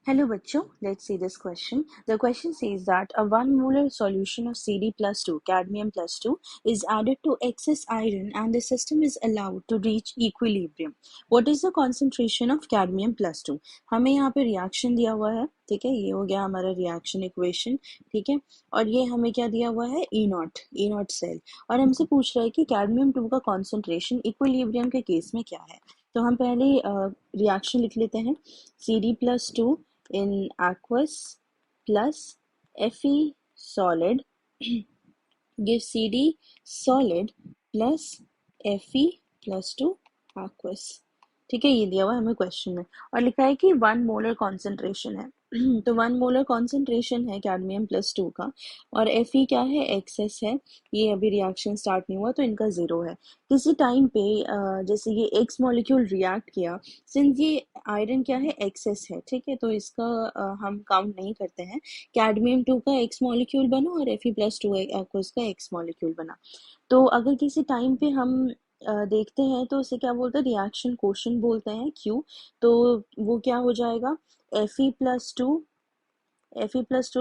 Hello बच्चों, let's see this question. The question says that a 1 molar solution of Cd plus 2, cadmium plus 2, is added to excess iron and the system is allowed to reach equilibrium. What is the concentration of cadmium plus 2? हमें यहाँ पे reaction दिया हुआ है, ठीक है, ये हो गया हमारा रिएक्शन इक्वेशन, ठीक है, और ये हमें क्या दिया हुआ है, ई नॉट सेल, और हमसे पूछ रहा है कि कैडमियम 2 का कॉन्सेंट्रेशन इक्विलिब्रियम के केस में क्या है. तो हम पहले रिएक्शन लिख लेते हैं. Cd plus 2 in aqueous plus Fe solid gives Cd solid plus Fe plus 2 aqueous. ठीक है, ये दिया हुआ है हमें क्वेश्चन में और लिखा है कि 1 मोलर कॉन्सेंट्रेशन है. तो 1 मोलर कॉन्सेंट्रेशन है कैडमियम प्लस 2 का और Fe क्या है, एक्सेस है. ये अभी रिएक्शन स्टार्ट नहीं हुआ तो इनका जीरो है. किसी टाइम पे जैसे ये एक्स मॉलिक्यूल रिएक्ट किया, सिंस ये आयरन क्या है, एक्सेस है, ठीक है, तो इसका हम काउंट नहीं करते हैं. कैडमियम 2 का एक्स मॉलिक्यूल बना और Fe प्लस 2 का एक्स मॉलिक्यूल बना. तो अगर किसी टाइम पे हम देखते हैं तो उसे क्या बोलते हैं, रिएक्शन कोशेंट बोलते हैं, क्यू. तो वो क्या हो जाएगा, Fe प्लस टू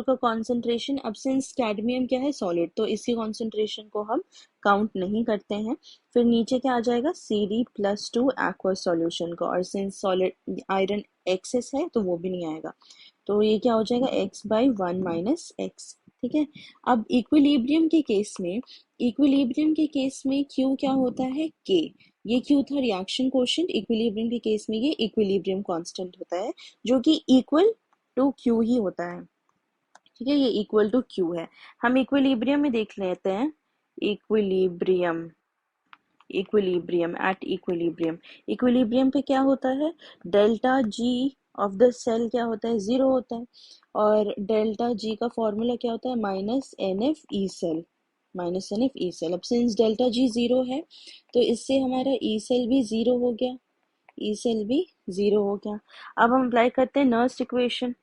का कॉन्सेंट्रेशन. अब सिंस कैडमियम क्या है, सॉलिड, तो इसकी कॉन्सेंट्रेशन को हम काउंट नहीं करते हैं. फिर नीचे क्या आ जाएगा, Cd प्लस 2 एक्वस सॉल्यूशन का, और सिंस सॉलिड आयरन एक्सेस है तो वो भी नहीं आएगा. तो ये क्या हो जाएगा, x बाई 1 माइनस एक्स. ठीक है. अब इक्विलिब्रियम के केस में Q क्या होता है, K. ये Q था रिएक्शन कोशेंट. इक्विलिब्रियम के केस में ये इक्विलिब्रियम कांस्टेंट होता है जो कि इक्वल टू Q ही होता है. ठीक है, ये इक्वल टू Q है. हम इक्विलिब्रियम में देख लेते हैं. इक्विलिब्रियम इक्विलिब्रियम पे क्या होता है, delta G of the cell क्या होता है, जीरो होता है. और डेल्टा जी का फॉर्मूला क्या होता है, minus n F E cell. अब सिंस डेल्टा जी जीरो है तो इससे हमारा ई सेल भी जीरो हो गया. अब हम अप्लाई करते हैं नर्स्ड इक्वेशन,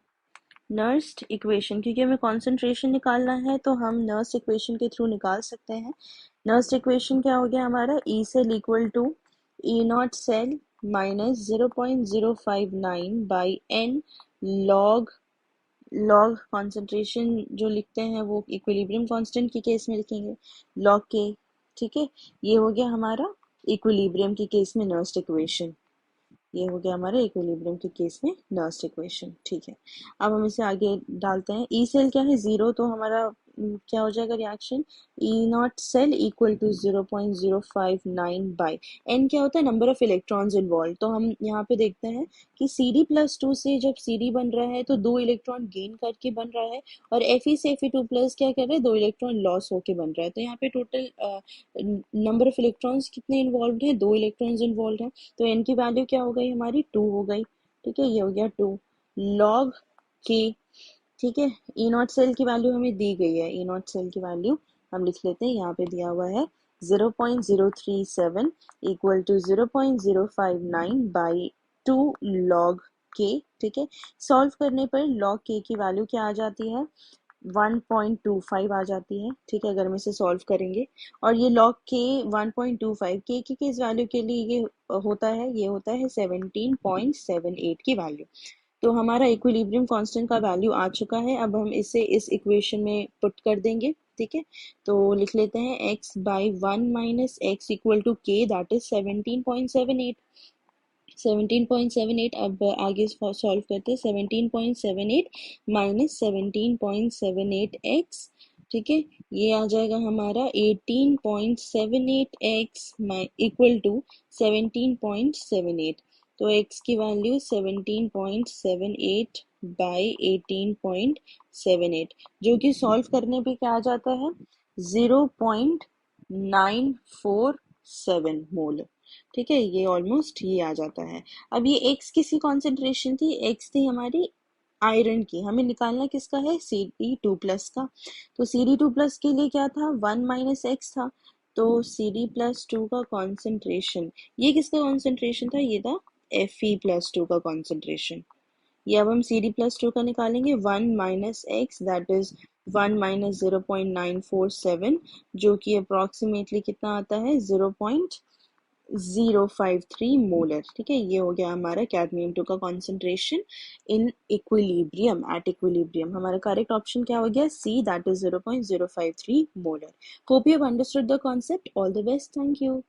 क्योंकि हमें कॉन्सेंट्रेशन निकालना है तो हम नर्स्ड इक्वेशन के थ्रू निकाल सकते हैं. नर्स्ड इक्वेशन क्या हो गया हमारा, E cell equal to E naught cell minus 0.059 by n log concentration जो लिखते हैं वो इक्विलिब्रियम कांस्टेंट के केस में लिखेंगे, लॉग के. ठीक है, ये हो गया हमारा इक्विलिब्रियम के केस में नर्स्ड इक्वेशन. ये हो गया हमारे इक्विलिब्रियम के केस में नर्स्ड इक्वेशन. ठीक है, अब हम इसे आगे डालते हैं. ई सेल क्या है, जीरो, तो हमारा क्या हो जाएगा reaction, E naught cell equal to 0.059 by n क्या होता है, नंबर ऑफ इलेक्ट्रॉन्स इन्वॉल्व. तो हम यहाँ पे देखते हैं कि Cd प्लस 2 से जब Cd बन रहा है तो 2 इलेक्ट्रॉन गेन करके बन रहा है, और Fe से Fe2 प्लस क्या कर रहा है, 2 इलेक्ट्रॉन लॉस होके बन रहा है. तो यहाँ पे टोटल नंबर ऑफ इलेक्ट्रॉन्स कितने इन्वॉल्व हैं, 2 इलेक्ट्रॉन्स इन्वॉल्व हैं. तो n की वैल्यू क्या हो गई हमारी, 2 हो गई. ठीक है, ये हो गया 2 लॉग के. ठीक है, ई नॉट सेल की वैल्यू हमें दी गई है. ई नॉट सेल की वैल्यू हम लिख लेते हैं, यहाँ पे दिया हुआ है 0.037 इक्वल टू 0.059 बाई 2 लॉग के. ठीक है, सॉल्व करने पर लॉग के की वैल्यू क्या आ जाती है, 1.25 आ जाती है. ठीक है, अगर हम इसे सॉल्व करेंगे, और ये लॉग के 1.25 के की किस वैल्यू के लिए ये होता है, ये होता है 17.78 की वैल्यू. तो हमारा इक्विलिब्रियम कांस्टेंट का वैल्यू आ चुका है. अब हम इसे इस इक्वेशन में पुट कर देंगे. ठीक है, तो लिख लेते हैं x by 1 minus x equal to K, that is 17.78. अब आगे सॉल्व करते हैं. 17.78 माइनस 17.78x. ठीक है, ये आ जाएगा हमारा 18.78x इक्वल टू 17.78. तो x की वैल्यू 17.78 बाई 18.78, जो कि सॉल्व करने पे क्या आ जाता है, 0.947 मोल. ठीक है, ये ऑलमोस्ट ये आ जाता है. अब ये x किसकी कॉन्सेंट्रेशन थी, x थी हमारी आयरन की. हमें निकालना किसका है, Cd2 प्लस का. तो Cd2 प्लस के लिए क्या था, 1 माइनस एक्स था. तो Cd प्लस 2 का कॉन्सेंट्रेशन, ये किसका कॉन्सेंट्रेशन था, ये था Fe प्लस 2 का कॉन्सेंट्रेशन. ये अब हम Cd प्लस 2 का निकालेंगे, 1 minus x that is 1 minus 0.947, जो कि अप्रॉक्सीमेटली कितना आता है, 053 मोलर। ठीक है, ये हो गया हमारा कैडमियम 2 का concentration in equilibrium, at equilibrium. हमारा करेक्ट ऑप्शन क्या हो गया? C, that is 0.053 molar. Hope you have understood the concept. All the best, thank you.